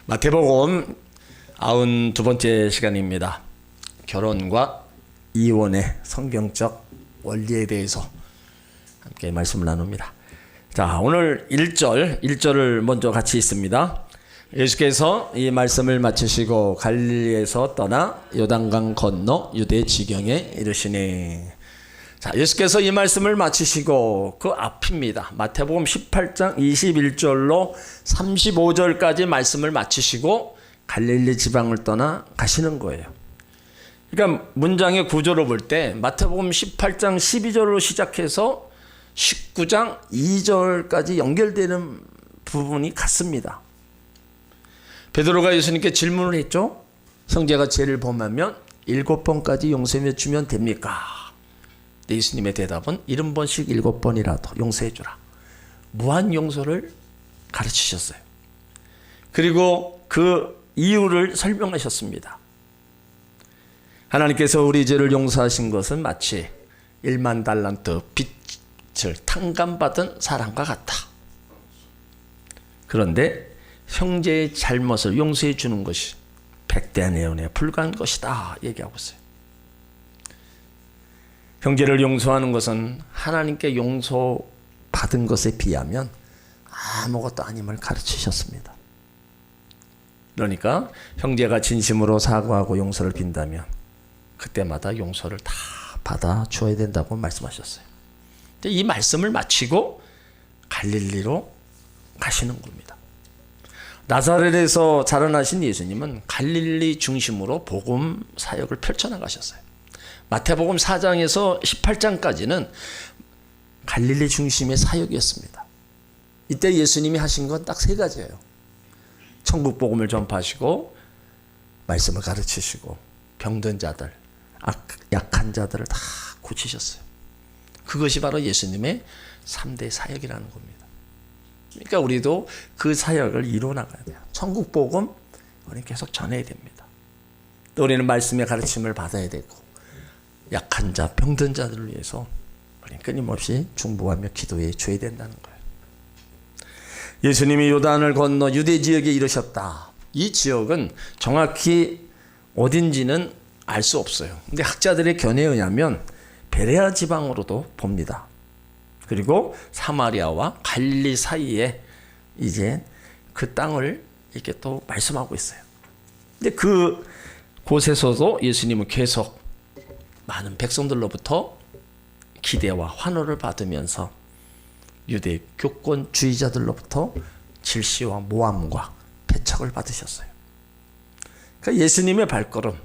마태복음 92번째 시간입니다. 결혼과 이혼의 성경적 원리에 대해서 함께 말씀을 나눕니다. 자, 오늘 1절을 먼저 같이 읽습니다. 예수께서 이 말씀을 마치시고 갈릴리에서 떠나 요단강 건너 유대 지경에 이르시니. 자, 예수께서 이 말씀을 마치시고 그 앞입니다. 마태복음 18장 21절로 35절까지 말씀을 마치시고 갈릴리 지방을 떠나 가시는 거예요. 그러니까 문장의 구조를 볼 때 마태복음 18장 12절로 시작해서 19장 2절까지 연결되는 부분이 같습니다. 베드로가 예수님께 질문을 했죠. 형제가 죄를 범하면 7번까지 용서해 주면 됩니까? 예수님의 대답은 70번씩 7번이라도 용서해 주라. 무한 용서를 가르치셨어요. 그리고 그 이유를 설명하셨습니다. 하나님께서 우리 죄를 용서하신 것은 마치 1만 달란트 빚을 탕감받은 사람과 같다. 그런데 형제의 잘못을 용서해 주는 것이 백대의 은혜에 불과한 것이다 얘기하고 있어요. 형제를 용서하는 것은 하나님께 용서받은 것에 비하면 아무것도 아님을 가르치셨습니다. 그러니까 형제가 진심으로 사과하고 용서를 빈다면 그때마다 용서를 다 받아줘야 된다고 말씀하셨어요. 이 말씀을 마치고 갈릴리로 가시는 겁니다. 나사렛에서 자라나신 예수님은 갈릴리 중심으로 복음 사역을 펼쳐나가셨어요. 마태복음 4장에서 18장까지는 갈릴리 중심의 사역이었습니다. 이때 예수님이 하신 건 딱 3가지예요. 천국 복음을 전파하시고 말씀을 가르치시고 병든 자들, 약한 자들을 다 고치셨어요. 그것이 바로 예수님의 3대 사역이라는 겁니다. 그러니까 우리도 그 사역을 이루어나가야 돼요. 천국 복음 우리는 계속 전해야 됩니다. 또 우리는 말씀의 가르침을 받아야 되고 약한 자, 병든 자들을 위해서 우리는 끊임없이 중보하며 기도해 줘야 된다는 거예요. 예수님이 요단을 건너 유대 지역에 이르셨다. 이 지역은 정확히 어딘지는 알 수 없어요. 근데 학자들의 견해에 의하면 베레아 지방으로도 봅니다. 그리고 사마리아와 갈릴리 사이에 이제 그 땅을 이렇게 또 말씀하고 있어요. 근데 그 곳에서도 예수님은 계속 많은 백성들로부터 기대와 환호를 받으면서 유대 교권주의자들로부터 질시와 모함과 배척을 받으셨어요. 그러니까 예수님의 발걸음,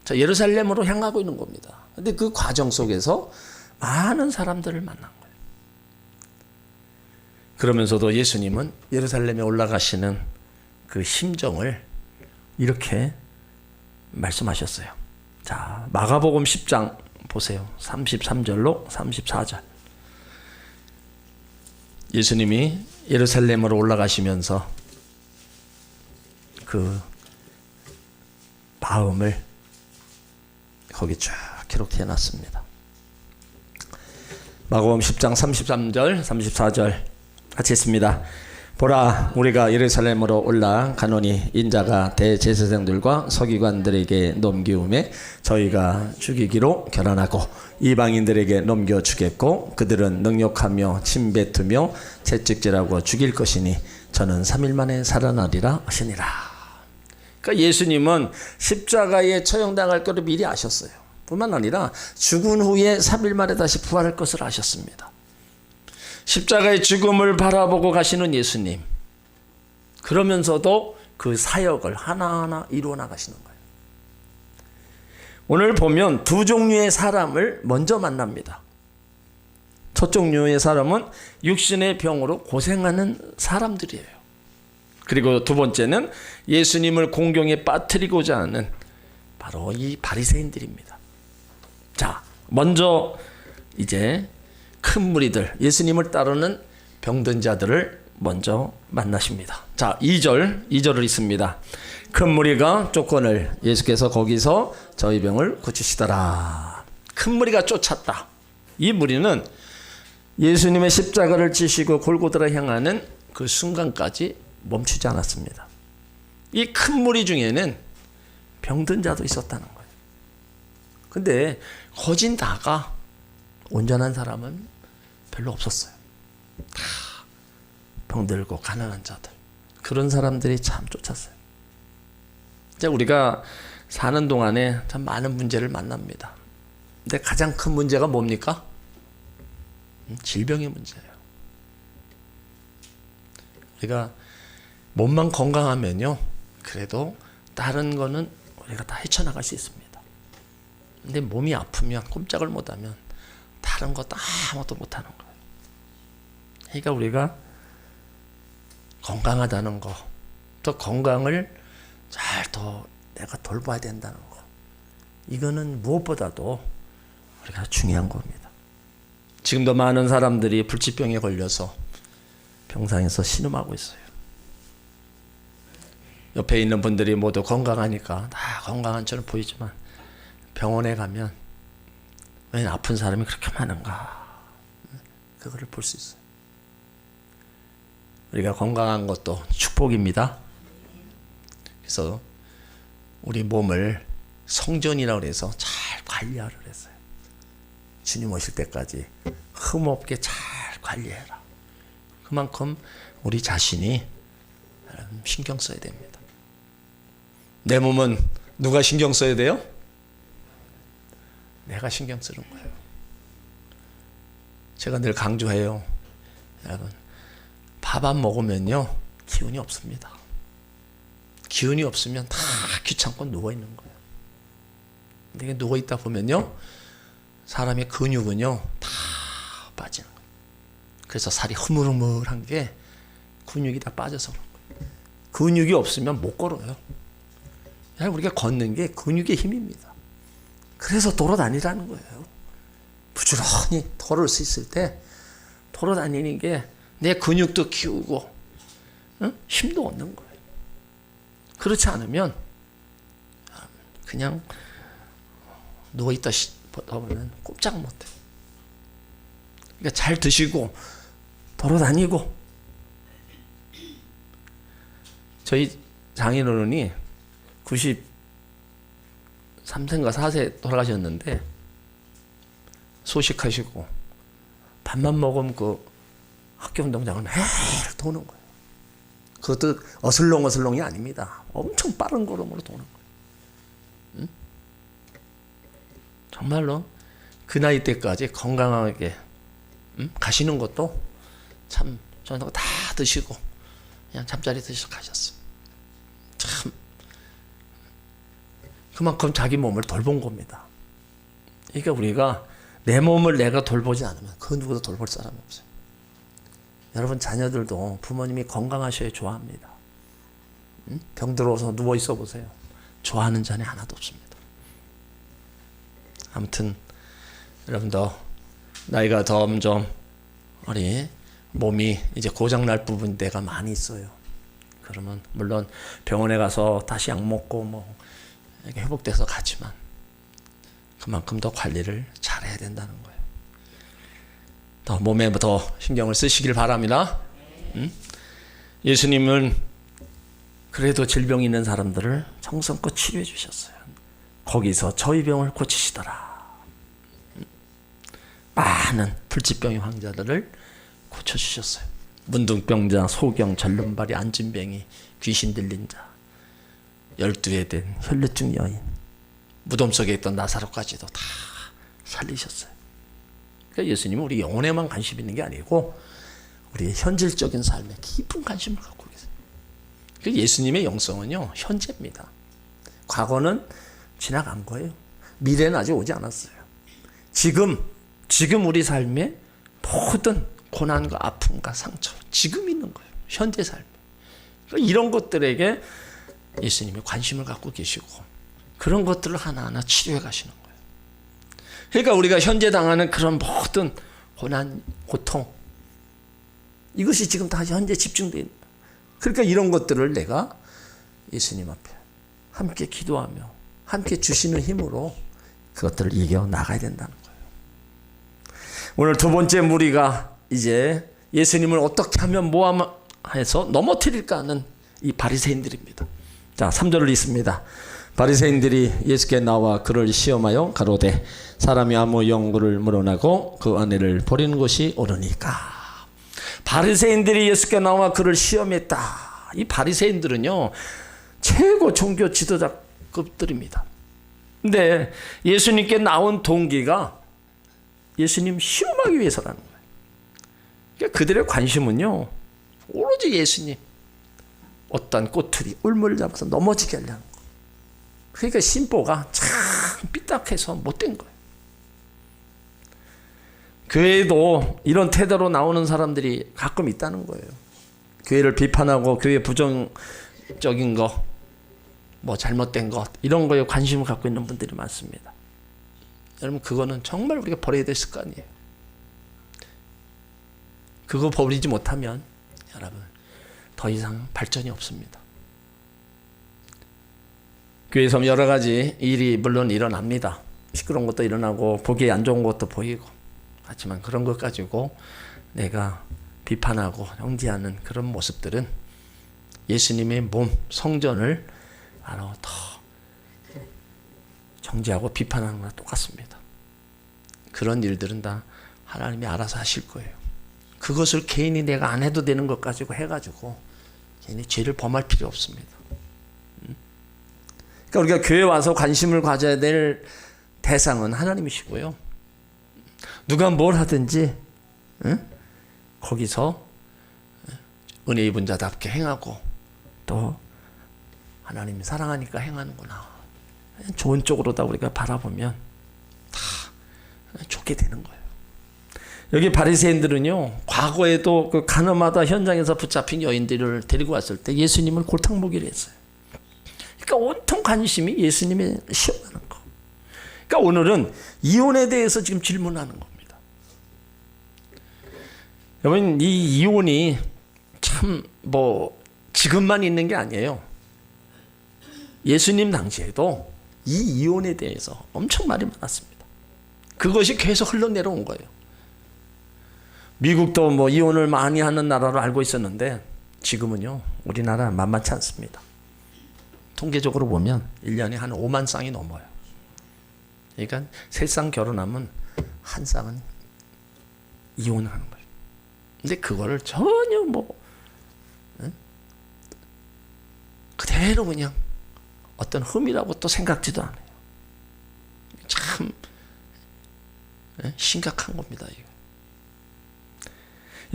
자, 예루살렘으로 향하고 있는 겁니다. 그런데 그 과정 속에서 많은 사람들을 만난 거예요. 그러면서도 예수님은 예루살렘에 올라가시는 그 심정을 이렇게 말씀하셨어요. 자, 마가복음 10장 보세요. 33절로 34절. 예수님이 예루살렘으로 올라가시면서 그 마음을 거기 쭉 기록해 놨습니다. 마가복음 10장 33절, 34절 같이 읽습니다. 보라, 우리가 예루살렘으로 올라가노니 인자가 대제사장들과 서기관들에게 넘기움에 저희가 죽이기로 결단하고 이방인들에게 넘겨주겠고 그들은 능욕하며 침뱉으며 채찍질하고 죽일 것이니 저는 3일 만에 살아나리라 하시니라. 그러니까 예수님은 십자가에 처형당할 것을 미리 아셨어요. 뿐만 아니라 죽은 후에 3일 만에 다시 부활할 것을 아셨습니다. 십자가의 죽음을 바라보고 가시는 예수님. 그러면서도 그 사역을 하나하나 이루어 나가시는 거예요. 오늘 보면 2종류의 사람을 먼저 만납니다. 첫 종류의 사람은 육신의 병으로 고생하는 사람들이에요. 그리고 두 번째는 예수님을 공경에 빠뜨리고자 하는 바로 이 바리새인들입니다. 자, 먼저 이제 큰 무리들, 예수님을 따르는 병든 자들을 먼저 만나십니다. 자, 2절을 읽습니다. 큰 무리가 쫓거늘 예수께서 거기서 저희 병을 고치시더라. 큰 무리가 쫓았다. 이 무리는 예수님의 십자가를 지시고 골고다를 향하는 그 순간까지 멈추지 않았습니다. 이 큰 무리 중에는 병든 자도 있었다는 거예요. 근데 거진 다가 온전한 사람은 별로 없었어요. 다 병들고 가난한 자들, 그런 사람들이 참 쫓았어요. 이제 우리가 사는 동안에 참 많은 문제를 만납니다. 근데 가장 큰 문제가 뭡니까? 질병의 문제예요. 우리가 몸만 건강하면요, 그래도 다른 거는 우리가 다 헤쳐나갈 수 있습니다. 근데 몸이 아프면, 꼼짝을 못하면 다른 거 아무것도 못하는 거예요. 그러니까 우리가 건강하다는 거, 또 건강을 잘 더 내가 돌봐야 된다는 거, 이거는 무엇보다도 우리가 중요한 겁니다. 지금도 많은 사람들이 불치병에 걸려서 병상에서 신음하고 있어요. 옆에 있는 분들이 모두 건강하니까 다 건강한 처럼 보이지만 병원에 가면 왜 아픈 사람이 그렇게 많은가, 그거를 볼 수 있어요. 우리가 건강한 것도 축복입니다. 그래서 우리 몸을 성전이라고 해서 잘 관리하라 그랬어요. 주님 오실 때까지 흠없게 잘 관리해라. 그만큼 우리 자신이 신경 써야 됩니다. 내 몸은 누가 신경 써야 돼요? 내가 신경 쓰는 거예요. 제가 늘 강조해요. 여러분, 밥 안 먹으면요 기운이 없습니다. 기운이 없으면 다 귀찮고 누워있는 거예요. 근데 누워있다 보면요 사람의 근육은요 다 빠지는 거예요. 그래서 살이 흐물흐물한 게 근육이 다 빠져서 그런 거예요. 근육이 없으면 못 걸어요. 우리가 걷는 게 근육의 힘입니다. 그래서 돌아다니라는 거예요. 부지런히 걸을 수 있을 때 돌아다니는 게 내 근육도 키우고 힘도 얻는 거예요. 그렇지 않으면 그냥 누워있다 보면 꼼짝 못해요. 그러니까 잘 드시고 돌아다니고. 저희 장인어른이 93세인가 4세 돌아가셨는데 소식하시고 밥만 먹으면 그 학교 운동장을 매일 도는 거예요. 그것도 어슬렁어슬렁이 아닙니다. 엄청 빠른 걸음으로 도는 거예요. 응? 정말로 그 나이 때까지 건강하게 가시는 것도 참 저는 다 드시고 그냥 잠자리 드시고 가셨어요. 참 그만큼 자기 몸을 돌본 겁니다. 그러니까 우리가 내 몸을 내가 돌보지 않으면 그 누구도 돌볼 사람이 없어요. 여러분 자녀들도 부모님이 건강하셔야 좋아합니다. 병 들어서 누워 있어 보세요. 좋아하는 자는 하나도 없습니다. 아무튼 여러분도 나이가 점점 우리 몸이 이제 고장날 부분 때가 많이 있어요. 그러면 물론 병원에 가서 다시 약 먹고 뭐 이렇게 회복돼서 가지만 그만큼 더 관리를 잘해야 된다는 거예요. 더 몸에 더 신경을 쓰시길 바랍니다. 예수님은 그래도 질병이 있는 사람들을 정성껏 치료해 주셨어요. 거기서 저희 병을 고치시더라. 많은 불치병의 환자들을 고쳐주셨어요. 문둥병자, 소경, 절름발이, 안진뱅이, 귀신 들린 자, 12에 된 혈루증 여인, 무덤 속에 있던 나사로까지도 다 살리셨어요. 그러니까 예수님은 우리 영혼에만 관심 있는 게 아니고 우리의 현실적인 삶에 깊은 관심을 갖고 계세요. 그러니까 예수님의 영성은요 현재입니다. 과거는 지나간 거예요. 미래는 아직 오지 않았어요. 지금 우리 삶에 모든 고난과 아픔과 상처 지금 있는 거예요. 현재 삶. 그러니까 이런 것들에게 예수님이 관심을 갖고 계시고 그런 것들을 하나하나 치료해 가시는 거예요. 그러니까 우리가 현재 당하는 그런 모든 고난, 고통 이것이 지금 다 현재 집중되어 있는 거예요. 그러니까 이런 것들을 내가 예수님 앞에 함께 기도하며 함께 주시는 힘으로 그것들을 이겨 나가야 된다는 거예요. 오늘 두 번째 무리가 이제 예수님을 어떻게 하면 모함해서 넘어뜨릴까 하는 이 바리새인들입니다. 자, 3절을 읽습니다. 바리새인들이 예수께 나와 그를 시험하여 가로되 사람이 아무 연고를 물어나고 그 아내를 버리는 것이 옳으니까. 바리새인들이 예수께 나와 그를 시험했다. 이 바리새인들은요 최고 종교 지도자급들입니다. 근데 예수님께 나온 동기가 예수님 시험하기 위해서라는 거예요. 그러니까 그들의 관심은요 오로지 예수님 어떤 꼬투리 울물을 잡아서 넘어지게 하려는 거예요. 그러니까 심보가 참 삐딱해서 못된 거예요. 교회에도 이런 태도로 나오는 사람들이 가끔 있다는 거예요. 교회를 비판하고 교회 부정적인 거, 뭐 잘못된 것 이런 거에 관심을 갖고 있는 분들이 많습니다. 여러분 그거는 정말 우리가 버려야 될 습관이에요. 그거 버리지 못하면 여러분 더 이상 발전이 없습니다. 교회에서 여러 가지 일이 물론 일어납니다. 시끄러운 것도 일어나고 보기에 안 좋은 것도 보이고 하지만 그런 것 가지고 내가 비판하고 정죄하는 그런 모습들은 예수님의 몸 성전을 바로 더 정죄하고 비판하는 거랑 똑같습니다. 그런 일들은 다 하나님이 알아서 하실 거예요. 그것을 개인이 내가 안 해도 되는 것 가지고 해가지고 개인이 죄를 범할 필요 없습니다. 그러니까 우리가 교회 와서 관심을 가져야 될 대상은 하나님이시고요. 누가 뭘 하든지 거기서 은혜 입은 자답게 행하고 또 하나님이 사랑하니까 행하는구나. 좋은 쪽으로다 우리가 바라보면 다 좋게 되는 거예요. 여기 바리새인들은요 과거에도 그 가늠하다 현장에서 붙잡힌 여인들을 데리고 왔을 때 예수님을 골탕 먹이려 했어요. 그러니까 온통 관심이 예수님의 시험하는 거. 그러니까 오늘은 이혼에 대해서 지금 질문하는 겁니다. 여러분 이 이혼이 참 뭐 지금만 있는 게 아니에요. 예수님 당시에도 이 이혼에 대해서 엄청 말이 많았습니다. 그것이 계속 흘러내려온 거예요. 미국도 뭐 이혼을 많이 하는 나라로 알고 있었는데 지금은요 우리나라 만만치 않습니다. 통계적으로 보면 1년에 한 5만 쌍이 넘어요. 그러니까 3쌍 결혼하면 한 쌍은 이혼을 하는 거예요. 근데 그거를 전혀 뭐 그대로 그냥 어떤 흠이라고 또 생각지도 않아요. 참 심각한 겁니다. 이거.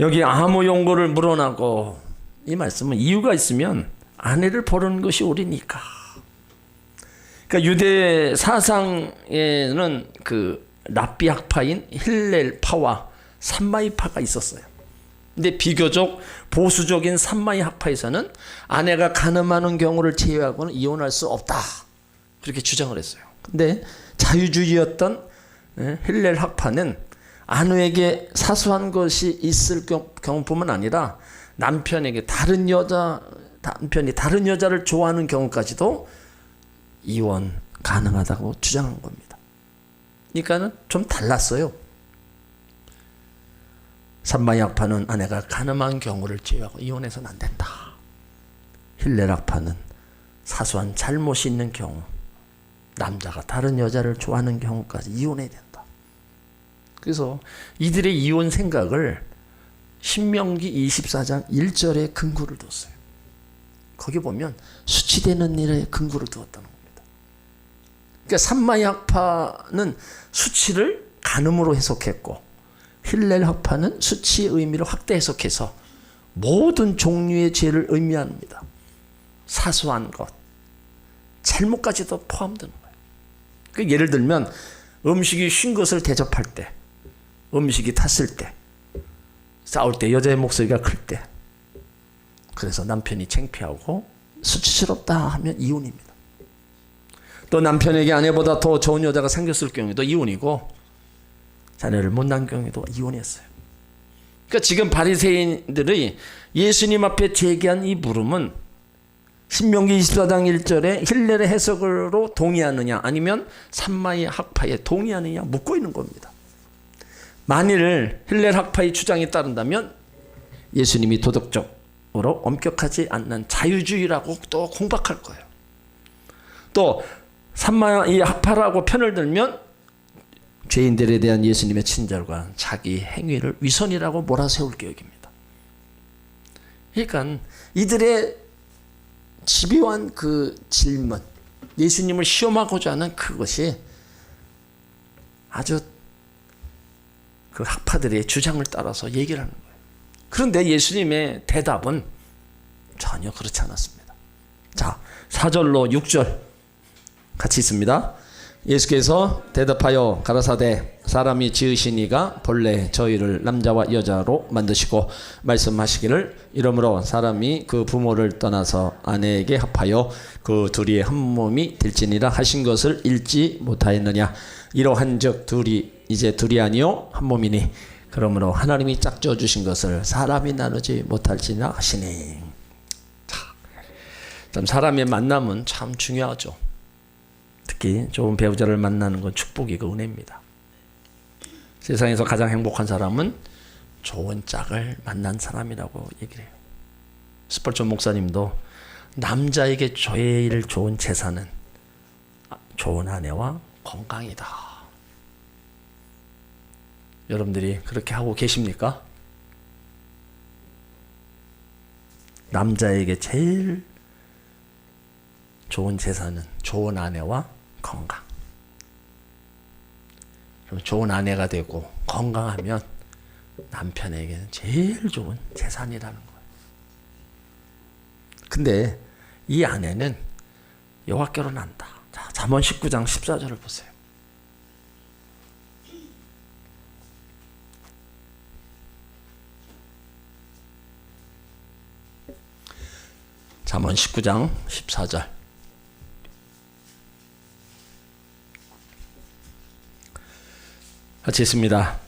여기 아무 용고를 물어나고 이 말씀은 이유가 있으면 아내를 버리는 것이 옳으니까. 그러니까 유대 사상에는 그 랍비 학파인 힐렐파와 삼마이파가 있었어요. 근데 비교적 보수적인 삼마이 학파에서는 아내가 간음하는 경우를 제외하고는 이혼할 수 없다. 그렇게 주장을 했어요. 근데 자유주의였던 힐렐 학파는 아내에게 사소한 것이 있을 경우뿐만 아니라 남편이 다른 여자를 좋아하는 경우까지도 이혼 가능하다고 주장한 겁니다. 그러니까는 좀 달랐어요. 삼마이 학파는 아내가 간음한 경우를 제외하고 이혼해서는 안 된다. 힐렐 학파는 사소한 잘못이 있는 경우, 남자가 다른 여자를 좋아하는 경우까지 이혼해야 된다. 그래서 이들의 이혼 생각을 신명기 24장 1절에 근거를 뒀어요. 거기 보면 수치되는 일에 근거를 두었다는 겁니다. 그러니까 삼마이 학파는 수치를 간음으로 해석했고 힐렐 학파는 수치의 의미를 확대 해석해서 모든 종류의 죄를 의미합니다. 사소한 것, 잘못까지도 포함되는 거예요. 그러니까 예를 들면 음식이 쉰 것을 대접할 때, 음식이 탔을 때, 싸울 때, 여자의 목소리가 클 때, 그래서 남편이 창피하고 수치스럽다 하면 이혼입니다. 또 남편에게 아내보다 더 좋은 여자가 생겼을 경우에도 이혼이고 자녀를 못 낳은 경우에도 이혼했어요. 그러니까 지금 바리새인들의 예수님 앞에 제기한 이 물음은 신명기 24장 1절에 힐렐의 해석으로 동의하느냐 아니면 삼마이 학파에 동의하느냐 묻고 있는 겁니다. 만일 힐렐 학파의 주장에 따른다면 예수님이 도덕적으로 엄격하지 않는 자유주의라고 또 공박할 거예요. 또 이 합하라고 편을 들면 죄인들에 대한 예수님의 친절과 자기 행위를 위선이라고 몰아세울 계획입니다. 그러니까 이들의 집요한 그 질문, 예수님을 시험하고자 하는 그것이 아주 그 학파들의 주장을 따라서 얘기를 하는 거예요. 그런데 예수님의 대답은 전혀 그렇지 않았습니다. 자, 4절로 6절 같이 있습니다. 예수께서 대답하여 가라사대 사람이 지으신 이가 본래 저희를 남자와 여자로 만드시고 말씀하시기를 이러므로 사람이 그 부모를 떠나서 아내에게 합하여 그 둘이 한 몸이 될지니라 하신 것을 읽지 못하였느냐. 이러한즉 둘이 이제 둘이 아니요 한 몸이니 그러므로 하나님이 짝져 주신 것을 사람이 나누지 못할지니라 하시니. 참 사람의 만남은 참 중요하죠. 특히 좋은 배우자를 만나는 건 축복이고 은혜입니다. 세상에서 가장 행복한 사람은 좋은 짝을 만난 사람이라고 얘기를 해요. 스펄전 목사님도 남자에게 제일 좋은 재산은 좋은 아내와 건강이다. 여러분들이 그렇게 하고 계십니까? 남자에게 제일 좋은 재산은 좋은 아내와 건강. 그럼 좋은 아내가 되고 건강하면 남편에게는 제일 좋은 재산이라는 거예요. 근데 이 아내는 여호와께로 난다. 자, 잠언 19장 14절을 보세요. 잠언 19장 14절. 같이 있습니다.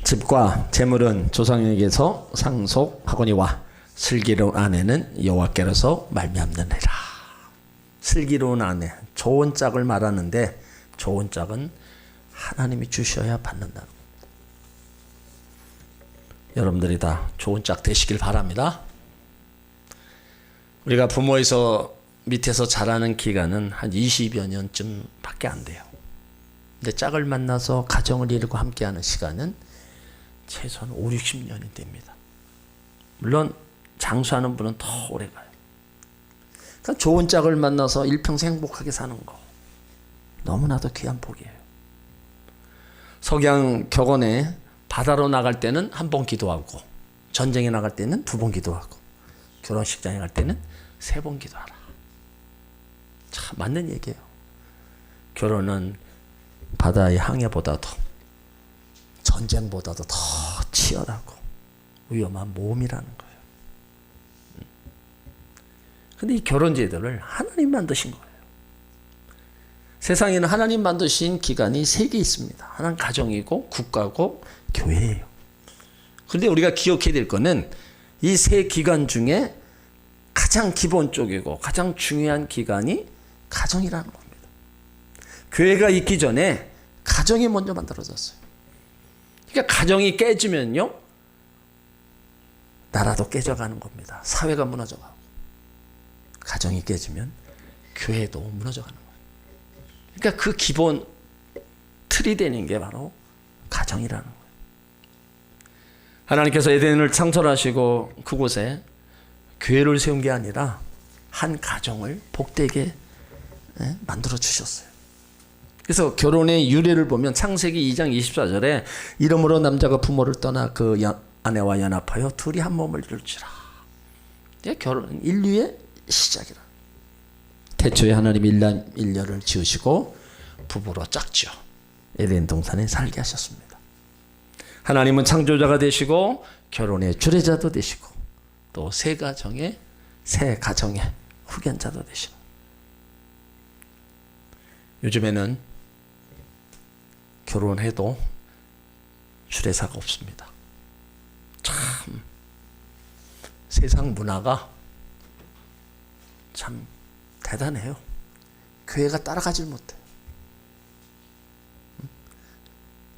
집과 재물은 조상에게서 상속하거니와 슬기로운 아내는 여호와께로서 말미암느니라. 슬기로운 아내, 좋은 짝을 말하는데 좋은 짝은 하나님이 주셔야 받는다. 여러분들이 다 좋은 짝 되시길 바랍니다. 우리가 부모에서 밑에서 자라는 기간은 한 20여 년쯤 밖에 안 돼요. 근데 짝을 만나서 가정을 이루고 함께하는 시간은 최소한 5, 60년이 됩니다. 물론 장수하는 분은 더 오래 가요. 그러니까 좋은 짝을 만나서 일평생 행복하게 사는 거 너무나도 귀한 복이에요. 석양 격언에 바다로 나갈 때는 한 번 기도하고 전쟁에 나갈 때는 2번 기도하고 결혼식장에 갈 때는 3번 기도하라. 참 맞는 얘기예요. 결혼은 바다의 항해보다도 전쟁보다도 더 치열하고 위험한 모험이라는 거예요. 근데 이 결혼 제도를 하나님 만드신 거예요. 세상에는 하나님 만드신 기관이 3개 있습니다. 하나는 가정이고 국가고 교회예요. 그런데 우리가 기억해야 될 거는 이 3 기관 중에 가장 기본적이고 가장 중요한 기관이 가정이라는 겁니다. 교회가 있기 전에 가정이 먼저 만들어졌어요. 그러니까 가정이 깨지면요, 나라도 깨져가는 겁니다. 사회가 무너져가고. 가정이 깨지면 교회도 무너져가는 거예요. 그러니까 그 기본 틀이 되는 게 바로 가정이라는 거예요. 하나님께서 에덴을 창설하시고 그곳에 교회를 세운 게 아니라 한 가정을 복되게 만들어 주셨어요. 그래서 결혼의 유래를 보면 창세기 2장 24절에 이러므로 남자가 부모를 떠나 그 아내와 연합하여 둘이 한 몸을 이룰지라. 결혼은 인류의 시작이라. 태초에 하나님 인류를 지으시고 부부로 짝지어 에덴 동산에 살게 하셨습니다. 하나님은 창조자가 되시고 결혼의 주례자도 되시고 또 새 가정의 후견자도 되시고. 요즘에는 결혼해도 주례사가 없습니다. 참 세상 문화가 참 대단해요. 교회가 따라가질 못해요.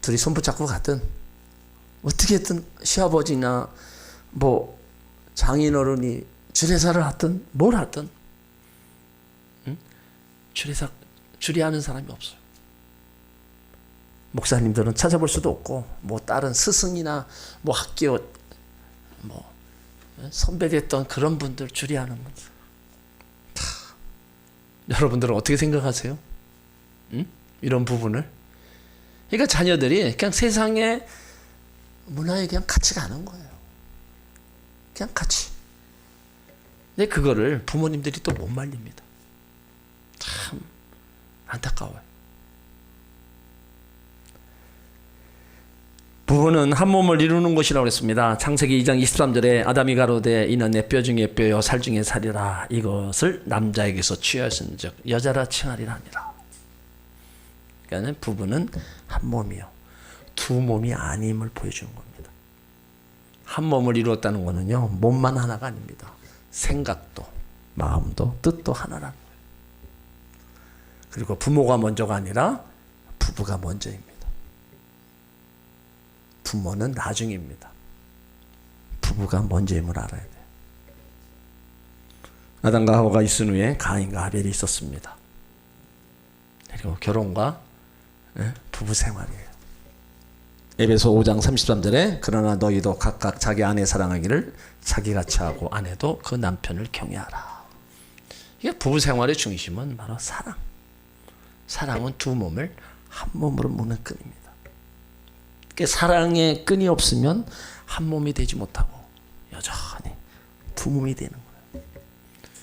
둘이 손 붙잡고 가든 어떻게든 시아버지나 뭐 장인어른이 주례사를 하든 뭘 하든 줄이 아는 사람이 없어요. 목사님들은 찾아볼 수도 없고 뭐 다른 스승이나 뭐 학교 뭐 선배됐던 그런 분들 줄이 아는 분들. 여러분들은 어떻게 생각하세요? 응? 이런 부분을. 그러니까 자녀들이 그냥 세상의 문화에 그냥 같이 가는 거예요. 그냥 같이. 근데 그거를 부모님들이 또 못 말립니다. 참 안타까워요. 부부는 한 몸을 이루는 것이라고 했습니다. 창세기 2장 23절에 아담이 가로되 이는 내 뼈 중에 뼈요 살 중에 살이라 이것을 남자에게서 취하신즉 여자라 칭하리라 하니라. 그러니까 부부는 한 몸이요 두 몸이 아님을 보여주는 겁니다. 한 몸을 이루었다는 것은요 몸만 하나가 아닙니다. 생각도 마음도 뜻도 하나라는 거예요. 그리고 부모가 먼저가 아니라 부부가 먼저입니다. 부모는 나중입니다. 부부가 먼저임을 알아야 돼요. 아담과 하와가 있은 후에 가인과 아벨이 있었습니다. 그리고 결혼과 부부 생활이에요. 에베소 5장 33절에 그러나 너희도 각각 자기 아내 사랑하기를 자기같이 하고 아내도 그 남편을 경외하라. 이게 부부 생활의 중심은 바로 사랑. 사랑은 두 몸을 한 몸으로 묶는 끈입니다. 사랑의 끈이 없으면 한 몸이 되지 못하고 여전히 두 몸이 되는 거예요.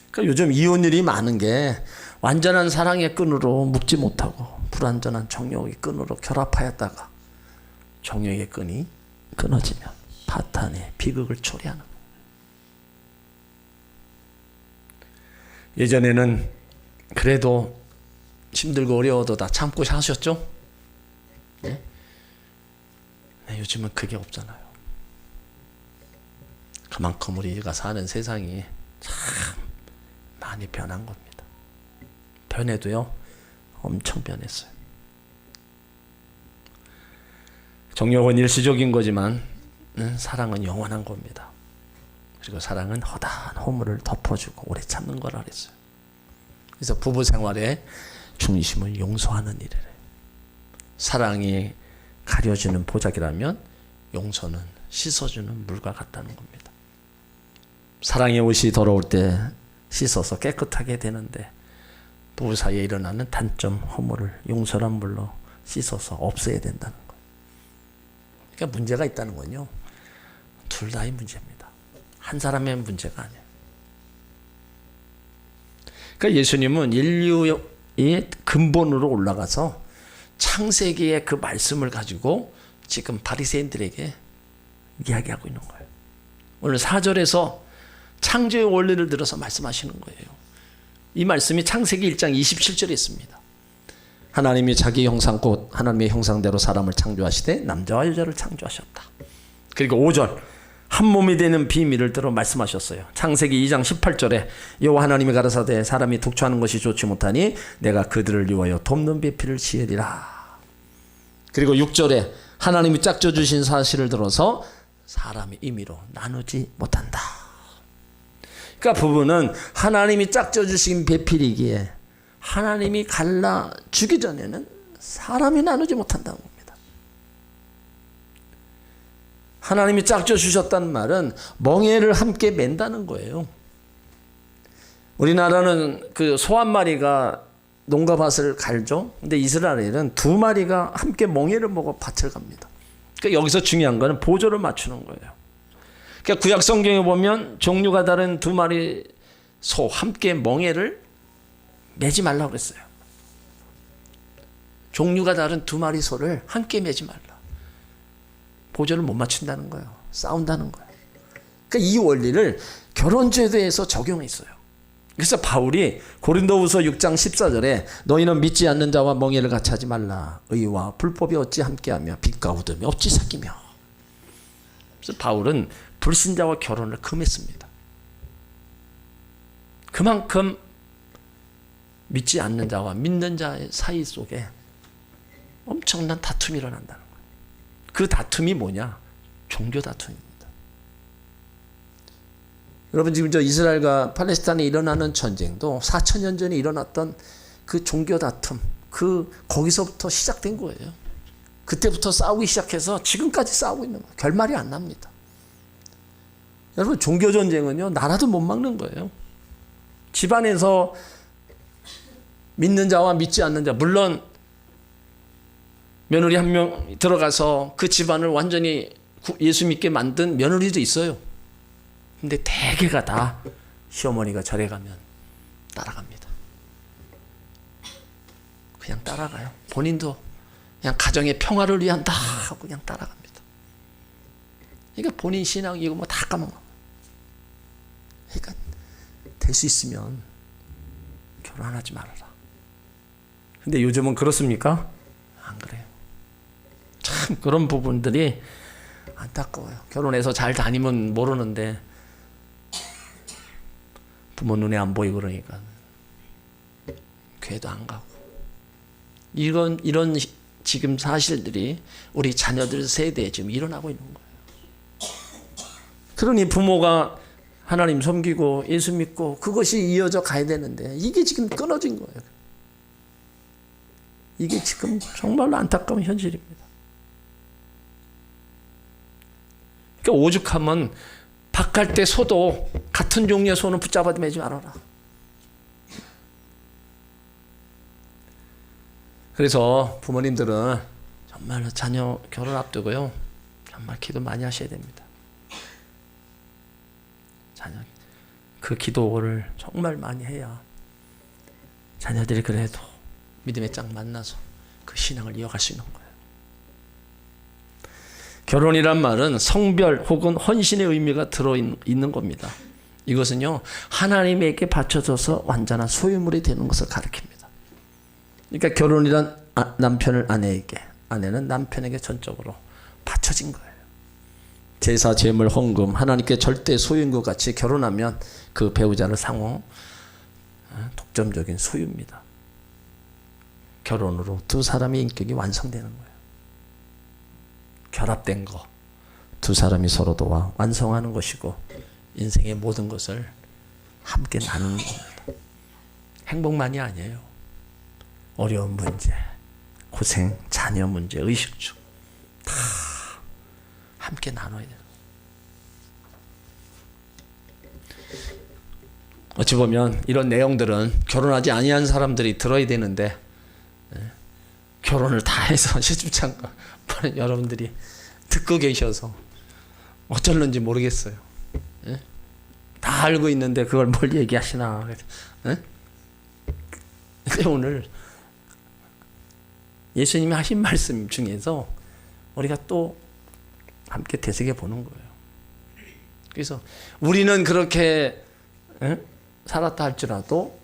그러니까 요즘 이혼율이 많은 게 완전한 사랑의 끈으로 묶지 못하고 불완전한 정욕의 끈으로 결합하였다가 정욕의 끈이 끊어지면 파탄의 비극을 초래하는 거예요. 예전에는 그래도 힘들고 어려워도 다 참고 사셨죠? 네? 요즘은 그게 없잖아요. 그만큼 우리가 사는 세상이 참 많이 변한 겁니다. 변해도요 엄청 변했어요. 정욕은 일시적인 거지만 사랑은 영원한 겁니다. 그리고 사랑은 허다한 허물을 덮어주고 오래 참는 거라 그랬어요. 그래서 부부 생활의 중심은 용서하는 일이래요. 사랑이 가려주는 보자기라면 용서는 씻어주는 물과 같다는 겁니다. 사랑의 옷이 더러울 때 씻어서 깨끗하게 되는데 부부 사이에 일어나는 단점, 허물을 용서란 물로 씻어서 없애야 된다는 거예요. 그러니까 문제가 있다는 건요 둘 다의 문제입니다. 한 사람의 문제가 아니에요. 그러니까 예수님은 인류의 근본으로 올라가서 창세기의 그 말씀을 가지고 지금 바리새인들에게 이야기하고 있는 거예요. 오늘 4절에서 창조의 원리를 들어서 말씀하시는 거예요. 이 말씀이 창세기 1장 27절에 있습니다. 하나님이 자기 형상 곧 하나님의 형상대로 사람을 창조하시되 남자와 여자를 창조하셨다. 그리고 5절 한 몸이 되는 비밀을 들어 말씀하셨어요. 창세기 2장 18절에 여호와 하나님이 가라사대 사람이 독초하는 것이 좋지 못하니 내가 그들을 위하여 돕는 배필을 지으리라. 그리고 6절에 하나님이 짝져 주신 사실을 들어서 사람이 임의로 나누지 못한다. 그러니까 부부는 하나님이 짝져 주신 배필이기에 하나님이 갈라주기 전에는 사람이 나누지 못한다는 겁니다. 하나님이 짝져 주셨다는 말은 멍에를 함께 맨다는 거예요. 우리나라는 그 소 한 마리가 농가 밭을 갈죠. 근데 이스라엘은 두 마리가 함께 멍에를 먹어 밭을 갑니다. 그러니까 여기서 중요한 거는 보조를 맞추는 거예요. 그러니까 구약 성경에 보면 종류가 다른 두 마리 소 함께 멍에를 매지 말라고 그랬어요. 종류가 다른 두 마리 소를 함께 매지 말라. 보조를 못 맞춘다는 거예요. 싸운다는 거예요. 그러니까 이 원리를 결혼제도에서 적용했어요. 그래서 바울이 고린도후서 6장 14절에 너희는 믿지 않는 자와 멍에를 같이 하지 말라. 의와 불법이 어찌 함께하며 빛과 어둠이 어찌 섞이며. 그래서 바울은 불신자와 결혼을 금했습니다. 그만큼 믿지 않는 자와 믿는 자의 사이 속에 엄청난 다툼이 일어난다는 거예요. 그 다툼이 뭐냐? 종교 다툼입니다. 여러분 지금 저 이스라엘과 팔레스타인에 일어나는 전쟁도 4,000년 전에 일어났던 그 종교 다툼, 거기서부터 시작된 거예요. 그때부터 싸우기 시작해서 지금까지 싸우고 있는 거예요. 결말이 안 납니다. 여러분, 종교 전쟁은요, 나라도 못 막는 거예요. 집안에서 믿는 자와 믿지 않는 자, 물론 며느리 한 명 들어가서 그 집안을 완전히 예수 믿게 만든 며느리도 있어요. 근데 대개가 다 시어머니가 절에 가면 따라갑니다. 그냥 따라가요. 본인도 그냥 가정의 평화를 위한다 하고 그냥 따라갑니다. 그러니까 본인 신앙 이거 뭐 다 까먹어. 그러니까 될 수 있으면 결혼하지 말아라. 근데 요즘은 그렇습니까? 안 그래요. 참 그런 부분들이 안타까워요. 결혼해서 잘 다니면 모르는데 부모 눈에 안 보이고 그러니까 교회도 안 가고, 이런 지금 사실들이 우리 자녀들 세대에 지금 일어나고 있는 거예요. 그러니 부모가 하나님 섬기고 예수 믿고 그것이 이어져 가야 되는데 이게 지금 끊어진 거예요. 이게 지금 정말로 안타까운 현실입니다. 그러니까 오죽하면 박할 때 소도 같은 종류의 소는 붙잡아 매지 말아라. 그래서 부모님들은 정말 자녀 결혼 앞두고요, 정말 기도 많이 하셔야 됩니다. 자녀 그 기도를 정말 많이 해야 자녀들이 그래도 믿음의 짝 만나서 그 신앙을 이어갈 수 있는 거예요. 결혼이란 말은 성별 혹은 헌신의 의미가 들어있는 겁니다. 이것은요, 하나님에게 바쳐져서 완전한 소유물이 되는 것을 가리킵니다. 그러니까 결혼이란 남편을 아내에게, 아내는 남편에게 전적으로 바쳐진 거예요. 제사, 제물, 헌금, 하나님께 절대 소유인 것 같이 결혼하면 그 배우자를 상호 독점적인 소유입니다. 결혼으로 두 사람의 인격이 완성되는 거예요. 결합된 거, 두 사람이 서로 도와 완성하는 것이고 인생의 모든 것을 함께 나누는 겁니다. 행복만이 아니에요. 어려운 문제, 고생, 자녀 문제, 의식주 다 함께 나눠야 돼요. 어찌 보면 이런 내용들은 결혼하지 아니한 사람들이 들어야 되는데 결혼을 다 해서 시집장가 보낸 여러분들이 듣고 계셔서 어쩔는지 모르겠어요. 다 알고 있는데 그걸 뭘 얘기하시나. 근데 오늘 예수님이 하신 말씀 중에서 우리가 또 함께 되새겨 보는 거예요. 그래서 우리는 그렇게 살았다 할지라도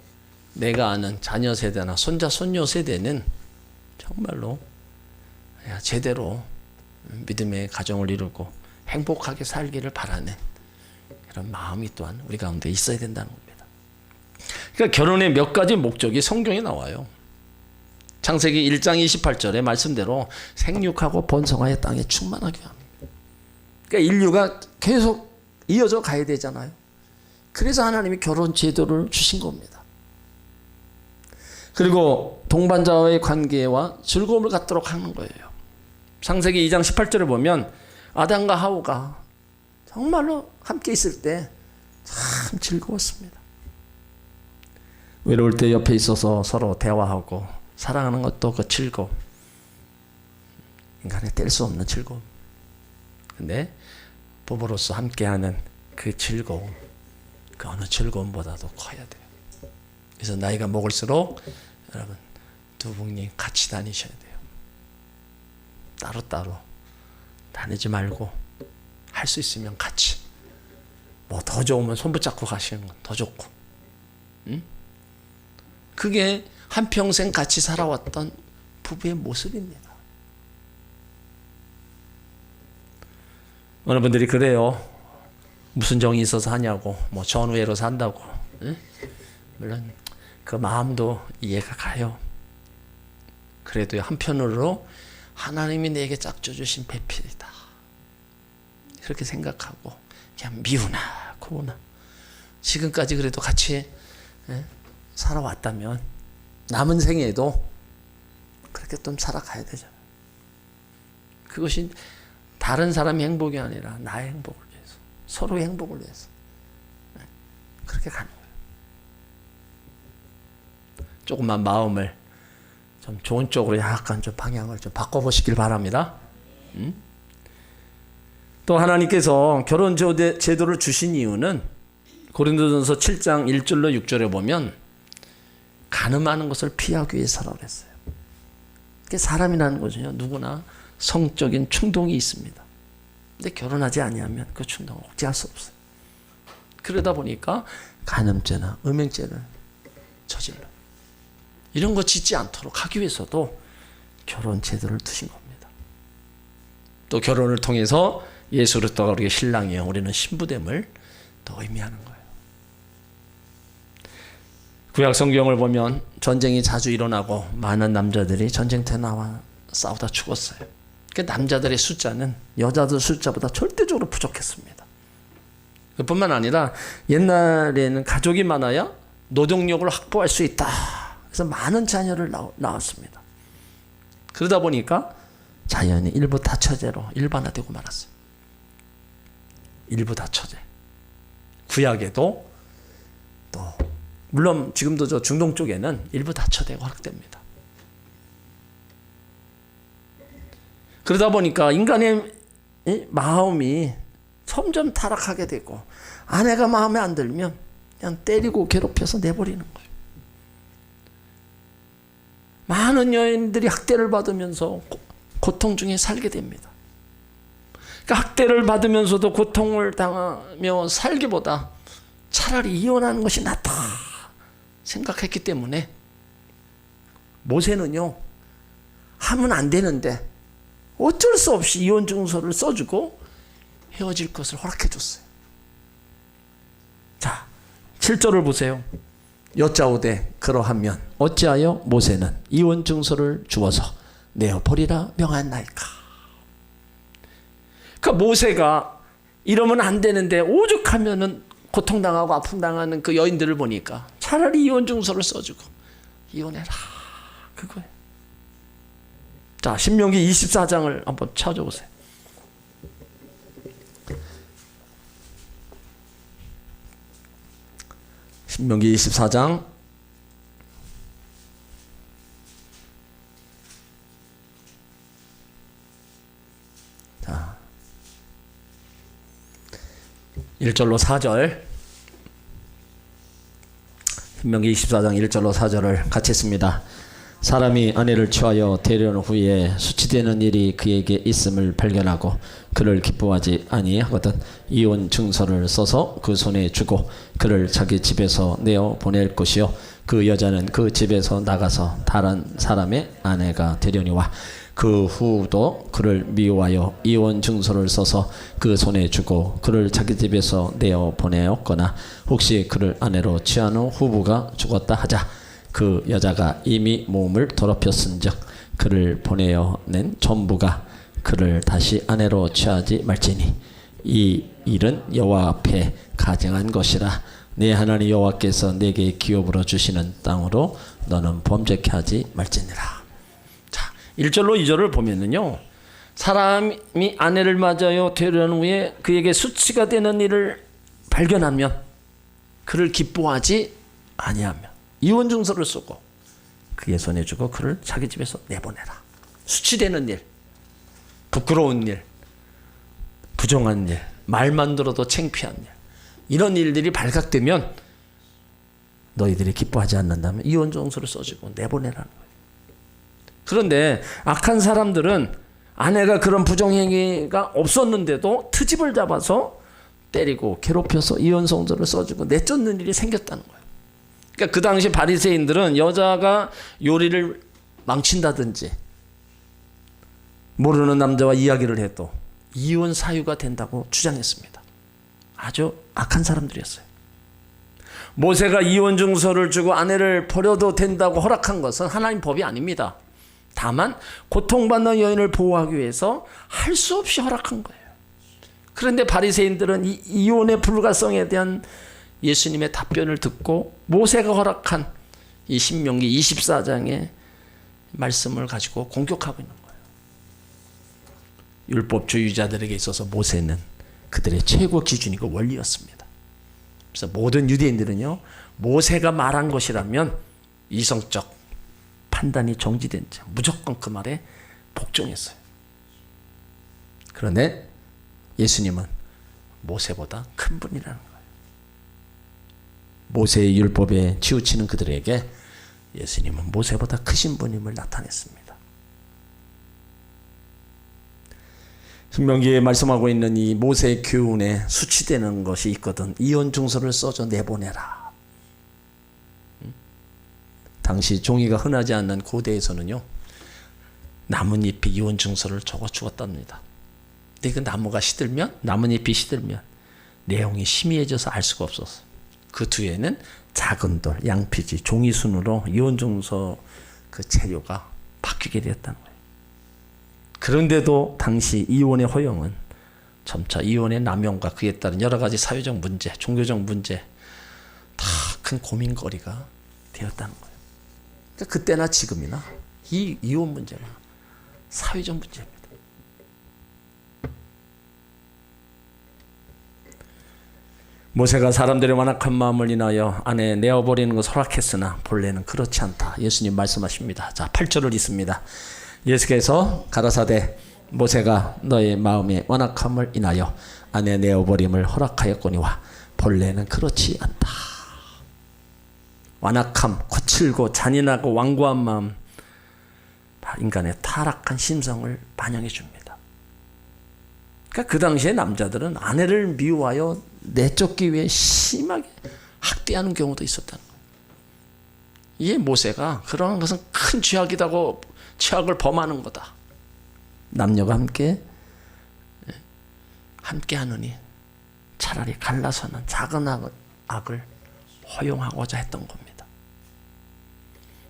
내가 아는 자녀 세대나 손자 손녀 세대는 정말로 제대로 믿음의 가정을 이루고 행복하게 살기를 바라는 그런 마음이 또한 우리 가운데 있어야 된다는 겁니다. 그러니까 결혼의 몇 가지 목적이 성경에 나와요. 창세기 1장 28절의 말씀대로 생육하고 번성하여 땅에 충만하게 합니다. 그러니까 인류가 계속 이어져 가야 되잖아요. 그래서 하나님이 결혼 제도를 주신 겁니다. 그리고 동반자와의 관계와 즐거움을 갖도록 하는 거예요. 창세기 2장 18절에 보면 아담과 하와가 정말로 함께 있을 때 참 즐거웠습니다. 외로울 때 옆에 있어서 서로 대화하고 사랑하는 것도 그 즐거움, 인간의 뗄 수 없는 즐거움. 근데 부부로서 함께하는 그 즐거움, 그 어느 즐거움보다도 커야 돼요. 그래서 나이가 먹을수록 여러분 두 분이 같이 다니셔야 돼요. 따로따로 다니지 말고 할 수 있으면 같이, 뭐 더 좋으면 손 붙잡고 가시는 건 더 좋고, 그게 한평생 같이 살아왔던 부부의 모습입니다. 어느 분들이 그래요. 무슨 정이 있어서 하냐고, 뭐 전우회로 산다고. 물론 그 마음도 이해가 가요. 그래도 한편으로 하나님이 내게 짝져주신 배필이다, 그렇게 생각하고 그냥 미우나 고우나 지금까지 그래도 같이 살아왔다면 남은 생에도 그렇게 좀 살아가야 되잖아요. 그것이 다른 사람의 행복이 아니라 나의 행복을 위해서, 서로의 행복을 위해서 그렇게 가는 거예요. 조금만 마음을 좀 좋은 쪽으로 약간 좀 방향을 좀 바꿔보시길 바랍니다. 또 하나님께서 결혼 제도를 주신 이유는 고린도전서 7장 1절로 6절에 보면 간음하는 것을 피하기 위해서라고 했어요. 사람이라는 것은요, 누구나 성적인 충동이 있습니다. 근데 결혼하지 아니하면 그 충동을 억제할 수 없어요. 그러다 보니까 간음죄나 음행죄를 저질러. 이런 거 짓지 않도록 하기 위해서도 결혼 제도를 두신 겁니다. 또 결혼을 통해서 예수 그리스도가 우리의 신랑이요, 우리는 신부됨을 또 의미하는 거예요. 구약 성경을 보면 전쟁이 자주 일어나고 많은 남자들이 전쟁터에 나와 싸우다 죽었어요. 남자들의 숫자는 여자들 숫자보다 절대적으로 부족했습니다. 그뿐만 아니라 옛날에는 가족이 많아야 노동력을 확보할 수 있다. 그래서 많은 자녀를 낳았습니다. 그러다 보니까 자연이 일부 다처제로 일반화되고 말았어요. 일부 다처제. 구약에도 또 물론 지금도 저 중동 쪽에는 일부 다처제가 허락됩니다. 그러다 보니까 인간의 마음이 점점 타락하게 되고 아내가 마음에 안 들면 그냥 때리고 괴롭혀서 내버리는 거예요. 많은 여인들이 학대를 받으면서 고통 중에 살게 됩니다. 그러니까 학대를 받으면서도 고통을 당하며 살기보다 차라리 이혼하는 것이 낫다 생각했기 때문에 모세는요, 하면 안 되는데 어쩔 수 없이 이혼 증서를 써주고 헤어질 것을 허락해 줬어요. 자, 7절을 보세요. 여짜오되 그러하면 어찌하여 모세는 이혼 증서를 주어서 내어버리라 명하나이까. 그러니까 모세가 이러면 안 되는데 오죽하면은 고통당하고 아픔당하는 그 여인들을 보니까 차라리 이혼 증서를 써주고 이혼해라, 그거예요. 자, 신명기 24장을 한번 찾아보세요. 신명기 24장 1절로 4절, 신명기 24장 1절로 4절을 같이 했습니다. 사람이 아내를 취하여 데려온 후에 수치되는 일이 그에게 있음을 발견하고 그를 기뻐하지 아니하거든 이혼 증서를 써서 그 손에 주고 그를 자기 집에서 내어 보낼 것이요, 그 여자는 그 집에서 나가서 다른 사람의 아내가 되려니와 그 후도 그를 미워하여 이혼 증서를 써서 그 손에 주고 그를 자기 집에서 내어 보내었거나 혹시 그를 아내로 취한 후 후부가 죽었다 하자 그 여자가 이미 몸을 더럽혔은즉 그를 보내어낸 전부가 그를 다시 아내로 취하지 말지니 이 일은 여호와 앞에 가증한 것이라. 내 하나님 여호와께서 내게 기업으로 주시는 땅으로 너는 범죄케 하지 말지니라. 자, 1절로 2절을 보면은요, 사람이 아내를 맞아요 데려온 후에 그에게 수치가 되는 일을 발견하면 그를 기뻐하지 아니하면 이혼 증서를 쓰고 그의 손에 주고 그를 자기 집에서 내보내라. 수치되는 일, 부끄러운 일, 부정한 일, 말만 들어도 창피한 일, 이런 일들이 발각되면 너희들이 기뻐하지 않는다면 이혼 증서를 써주고 내보내라는 거예요. 그런데 악한 사람들은 아내가 그런 부정행위가 없었는데도 트집을 잡아서 때리고 괴롭혀서 이혼 증서를 써주고 내쫓는 일이 생겼다는 거예요. 그러니까 그 당시 바리새인들은 여자가 요리를 망친다든지 모르는 남자와 이야기를 해도 이혼 사유가 된다고 주장했습니다. 아주 악한 사람들이었어요. 모세가 이혼 증서를 주고 아내를 버려도 된다고 허락한 것은 하나님 법이 아닙니다. 다만 고통받는 여인을 보호하기 위해서 할 수 없이 허락한 거예요. 그런데 바리새인들은 이 이혼의 불가성에 대한 예수님의 답변을 듣고 모세가 허락한 이 신명기 24장의 말씀을 가지고 공격하고 있는 거예요. 율법주의자들에게 있어서 모세는 그들의 최고 기준이고 원리였습니다. 그래서 모든 유대인들은요, 모세가 말한 것이라면 이성적 판단이 정지된 채 무조건 그 말에 복종했어요. 그런데 예수님은 모세보다 큰 분이라는 거예요. 모세의 율법에 치우치는 그들에게 예수님은 모세보다 크신 분임을 나타냈습니다. 신명기에 말씀하고 있는 이 모세의 교훈에 수치되는 것이 있거든. 이혼증서를 써줘 내보내라. 당시 종이가 흔하지 않는 고대에서는요, 나뭇잎이 이혼증서를 적어 주었답니다. 근데 그 나무가 시들면, 나뭇잎이 시들면 내용이 희미해져서 알 수가 없었어요. 그 뒤에는 작은 돌, 양피지, 종이순으로 이혼증서 그 재료가 바뀌게 되었다는 거예요. 그런데도 당시 이혼의 허용은 점차 이혼의 남용과 그에 따른 여러 가지 사회적 문제, 종교적 문제 다 큰 고민거리가 되었다는 거예요. 그러니까 그때나 지금이나 이 이혼 문제가 사회적 문제입니다. 모세가 사람들의 완악한 마음을 인하여 아내 내어버리는 것을 허락했으나 본래는 그렇지 않다. 예수님 말씀하십니다. 자, 8절을 읽습니다. 예수께서 가라사대 모세가 너의 마음의 완악함을 인하여 아내 내어버림을 허락하였거니와 본래는 그렇지 않다. 완악함, 거칠고 잔인하고 완고한 마음, 인간의 타락한 심성을 반영해 줍니다. 그러니까 그 당시에 남자들은 아내를 미워하여 내쫓기 위해 심하게 학대하는 경우도 있었다는 거예요. 이에 모세가 그러한 것은 큰 죄악이라고 죄악을 범하는 거다. 남녀가 함께 하느니 차라리 갈라서는 작은 악을 허용하고자 했던 겁니다.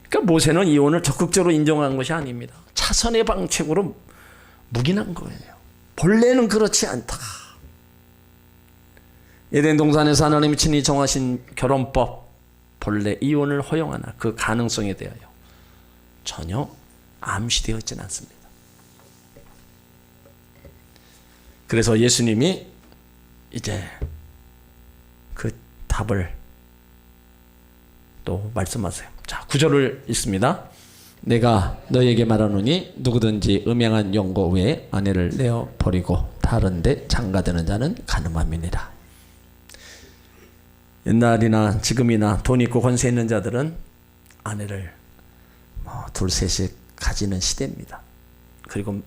그러니까 모세는 이혼을 적극적으로 인정한 것이 아닙니다. 차선의 방책으로 묵인한 거예요. 본래는 그렇지 않다. 에덴 동산에서 하나님이 친히 정하신 결혼법, 본래 이혼을 허용하나 그 가능성에 대하여 전혀 암시되어 있지는 않습니다. 그래서 예수님이 이제 그 답을 또 말씀하세요. 자, 9절을 읽습니다. 내가 너에게 말하노니 누구든지 음행한 용고 외에 아내를 내어 버리고 다른 데 장가드는 자는 간음함이니라. 옛날이나 지금이나 돈 있고 권세 있는 자들은 아내를 둘 셋씩 가지는 시대입니다. 그리고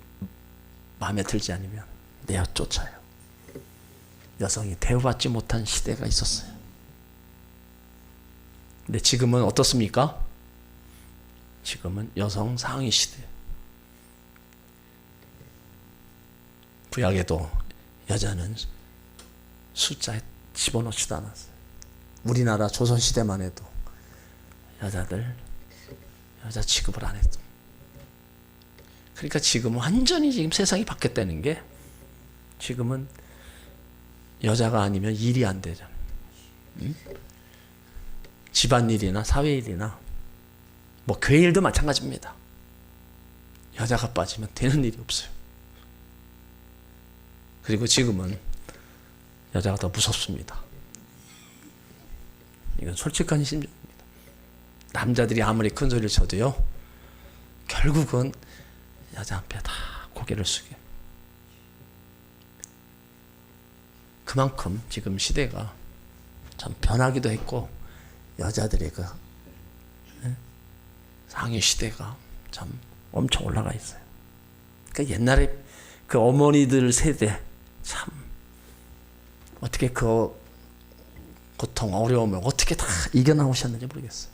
마음에 들지 않으면 내어 쫓아요. 여성이 대우받지 못한 시대가 있었어요. 근데 지금은 어떻습니까? 지금은 여성 상위 시대. 구약에도 여자는 숫자에 집어넣지도 않았어요. 우리나라 조선시대만 해도 여자들 여자 취급을 안 했죠. 그러니까 지금 완전히 지금 세상이 바뀌었다는 게, 지금은 여자가 아니면 일이 안 되잖아요. 집안일이나 사회일이나 뭐 교회 일도 마찬가지입니다. 여자가 빠지면 되는 일이 없어요. 그리고 지금은 여자가 더 무섭습니다. 이건 솔직한 심정입니다. 남자들이 아무리 큰 소리를 쳐도요, 결국은 여자 앞에 다 고개를 숙여요. 그만큼 지금 시대가 참 변하기도 했고, 여자들의 그 상위 시대가 참 엄청 올라가 있어요. 그러니까 옛날에 그 어머니들 세대 참 어떻게 그 고통, 어려움을 어떻게 다 이겨나오셨는지 모르겠어요.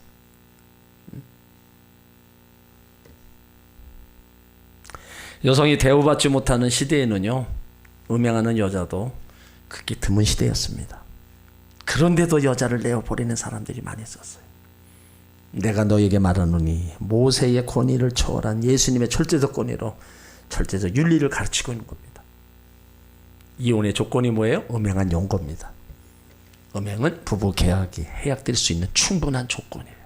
여성이 대우받지 못하는 시대에는요, 음행하는 여자도 극히 드문 시대였습니다. 그런데도 여자를 내어버리는 사람들이 많이 있었어요. 내가 너에게 말하노니 모세의 권위를 초월한 예수님의 절대적 권위로 절대적 윤리를 가르치고 있는 겁니다. 이혼의 조건이 뭐예요? 음행한 용고입니다. 음행은 부부 계약이 해약될 수 있는 충분한 조건이에요.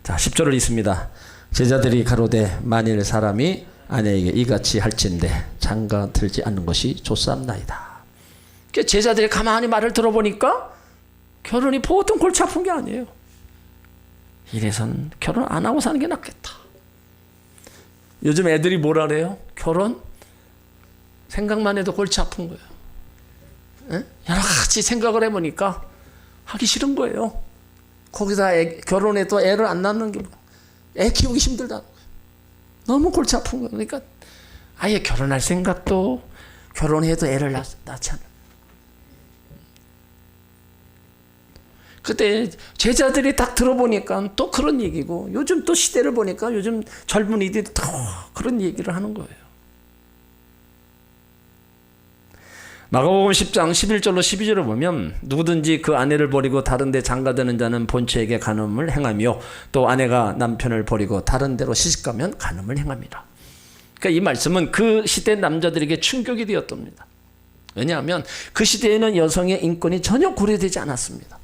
자, 10절을 읽습니다. 제자들이 가로되 만일 사람이 아내에게 이같이 할진대 장가 들지 않는 것이 좋사옵나이다. 제자들이 가만히 말을 들어보니까 결혼이 보통 골치 아픈 게 아니에요. 이래선 결혼 안 하고 사는 게 낫겠다. 요즘 애들이 뭐라 그래요? 결혼 생각만 해도 골치 아픈 거예요. 에? 여러 가지 생각을 해보니까 하기 싫은 거예요. 거기다 결혼해도 애를 안 낳는 게 애 키우기 힘들다는 거예요. 너무 골치 아픈 거예요. 그러니까 아예 결혼할 생각도, 결혼해도 애를 낳지 않아요. 그때 제자들이 딱 들어보니까 또 그런 얘기고, 요즘 또 시대를 보니까 요즘 젊은이들이 또 그런 얘기를 하는 거예요. 마가복음 10장 11절로 12절을 보면 누구든지 그 아내를 버리고 다른 데 장가드는 자는 본처에게 간음을 행하며 또 아내가 남편을 버리고 다른 데로 시집가면 간음을 행합니다. 그러니까 이 말씀은 그 시대 남자들에게 충격이 되었답니다. 왜냐하면 그 시대에는 여성의 인권이 전혀 고려되지 않았습니다.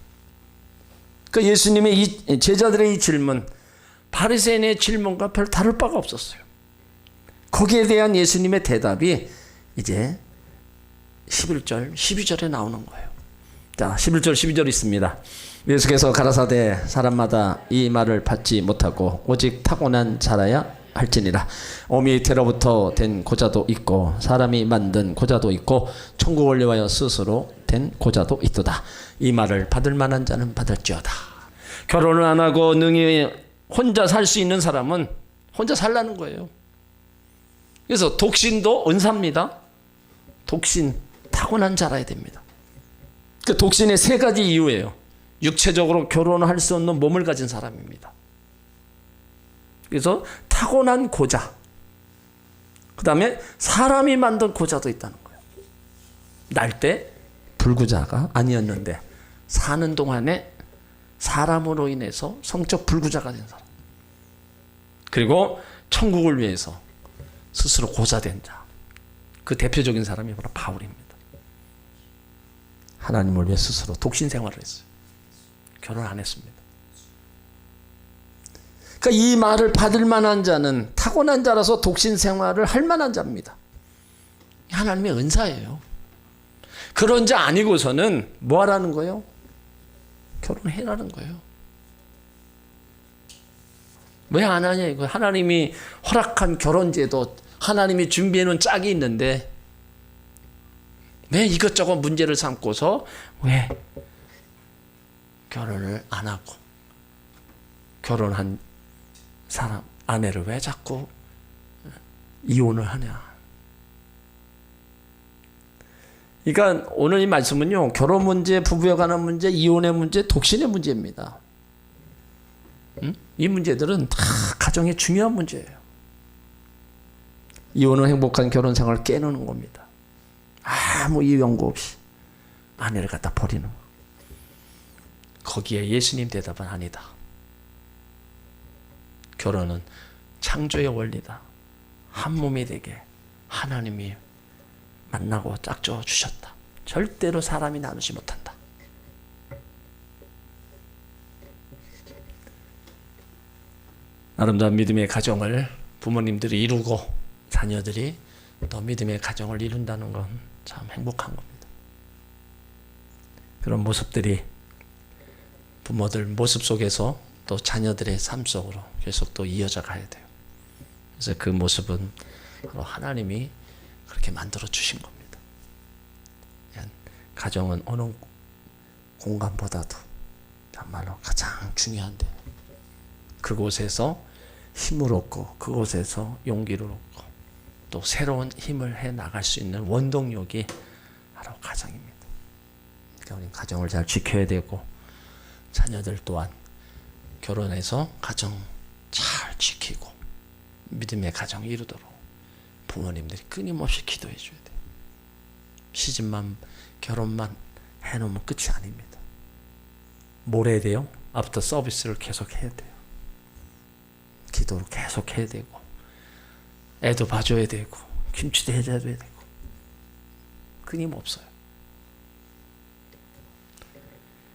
그러니까 예수님의 이 제자들의 이 질문, 바리새인의 질문과 별 다를 바가 없었어요. 거기에 대한 예수님의 대답이 이제 11절, 12절에 나오는 거예요. 자, 11절, 12절 있습니다. 예수께서 가라사대 사람마다 이 말을 받지 못하고 오직 타고난 자라야 할지니라. 어미 때로부터 된 고자도 있고 사람이 만든 고자도 있고 천국을 위하여 스스로 된 고자도 있도다. 이 말을 받을 만한 자는 받을지어다. 결혼을 안 하고 능히 혼자 살 수 있는 사람은 혼자 살라는 거예요. 그래서 독신도 은사입니다. 독신, 타고난 자라야 됩니다. 그 독신의 세 가지 이유예요. 육체적으로 결혼할 수 없는 몸을 가진 사람입니다. 그래서 타고난 고자, 그 다음에 사람이 만든 고자도 있다는 거예요. 날 때 불구자가 아니었는데 사는 동안에 사람으로 인해서 성적 불구자가 된 사람, 그리고 천국을 위해서 스스로 고자된 자, 그 대표적인 사람이 바로 바울입니다. 하나님을 위해 스스로 독신 생활을 했어요. 결혼 안 했습니다. 그러니까 이 말을 받을 만한 자는 타고난 자라서 독신 생활을 할 만한 자입니다. 하나님의 은사예요. 그런 자 아니고서는 뭐 하라는 거예요? 결혼해라는 거예요. 왜 안 하냐 이거. 하나님이 허락한 결혼제도, 하나님이 준비해 놓은 짝이 있는데 왜 이것저것 문제를 삼고서 왜 결혼을 안 하고, 결혼한 사람 아내를 왜 자꾸 이혼을 하냐. 그러니까 오늘 이 말씀은요, 결혼 문제, 부부에 관한 문제, 이혼의 문제, 독신의 문제입니다. 이 문제들은 다 가정의 중요한 문제예요. 이혼은 행복한 결혼 생활을 깨놓는 겁니다. 아무 이유 연고 없이 아내를 갖다 버리는 거. 거기에 예수님 대답은 아니다. 결혼은 창조의 원리다. 한 몸이 되게 하나님이 만나고 짝져 주셨다. 절대로 사람이 나누지 못한다. 아름다운 믿음의 가정을 부모님들이 이루고 자녀들이 또 믿음의 가정을 이룬다는 건 참 행복한 겁니다. 그런 모습들이 부모들 모습 속에서 또 자녀들의 삶 속으로 계속 또 이어져 가야 돼요. 그래서 그 모습은 바로 하나님이 그렇게 만들어 주신 겁니다. 가정은 어느 공간보다도 정말로 가장 중요한데, 그곳에서 힘을 얻고 그곳에서 용기를 얻고 또 새로운 힘을 해 나갈 수 있는 원동력이 바로 가정입니다. 그러니까 우리 가정을 잘 지켜야 되고, 자녀들 또한 결혼해서 가정 잘 지키고 믿음의 가정 이루도록 부모님들이 끊임없이 기도해 줘야 돼요. 시집만 결혼만 해놓으면 끝이 아닙니다. 뭘 해야 돼요? 앞부터 서비스를 계속 해야 돼요. 기도를 계속 해야 되고, 애도 봐줘야 되고, 김치도 해줘야 되고, 끊임없어요.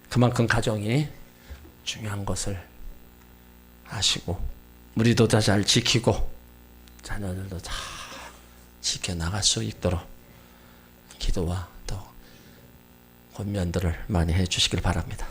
그만큼 가정이 중요한 것을 하시고 우리도 다 잘 지키고 자녀들도 다 지켜나갈 수 있도록 기도와 또 권면들을 많이 해주시길 바랍니다.